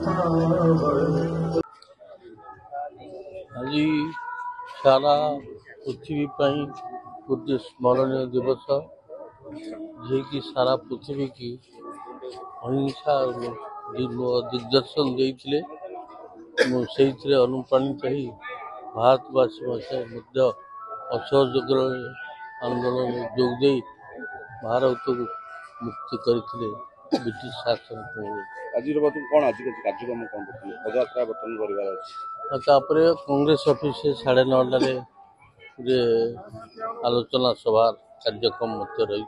आज सारा पृथ्वी गोटे स्मरणीय दिवस जे कि सारा पृथ्वी की अहिंसा दिग्दर्शन देते से अनुप्राणित ही भारतवासी असहयोग आंदोलन जोगदे भारत को मुक्त करते ब्रिटिश शासन आज कौन आज कार्यक्रम कौन पदयात्रा बर्तन कर कांग्रेस ऑफिस 9:30 गोटे आलोचना सभा कार्यक्रम रही।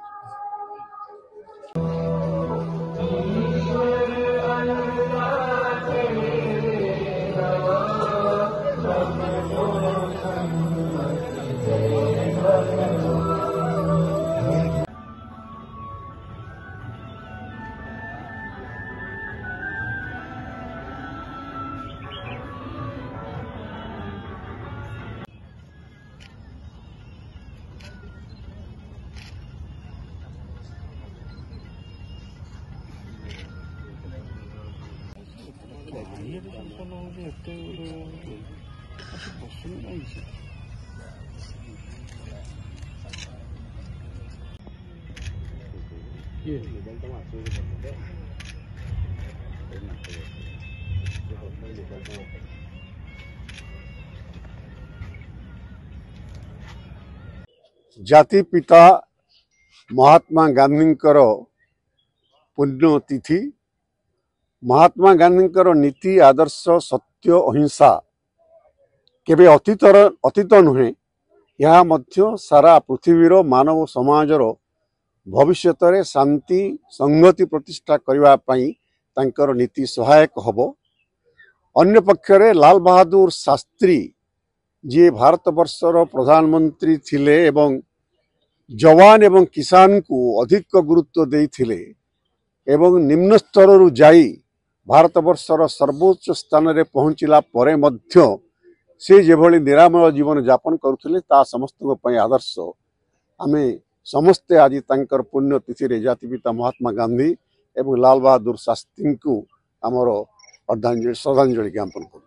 जाति पिता महात्मा गांधी पुण्यतिथि महात्मा गांधी नीति आदर्श सत्य अहिंसा केबे अतीत नुहे यह मध्य सारा पृथ्वीर मानव समाजर भविष्यत रे शांति संगति प्रतिष्ठा करने पाई तांकर नीति सहायक हबो। अन्य पक्षरे लाल बहादुर शास्त्री जी भारत वर्षर प्रधानमंत्री थिले एवं जवान एवं किसान को अधिक गुरुत्व देइथिले एवं निम्न स्तर रु जाई भारत वर्षर सर्वोच्च स्थान रे पहुंचला परे मध्य से जेभली निरामय जीवन यापन करुथिले ता समस्त पई आदर्श। आमे समस्ते आज तांकर पुण्यतिथि रे जाति पिता महात्मा गांधी एवं लाल बहादुर शास्त्री को आमर श्रद्धांजलि ज्ञापन करूँ।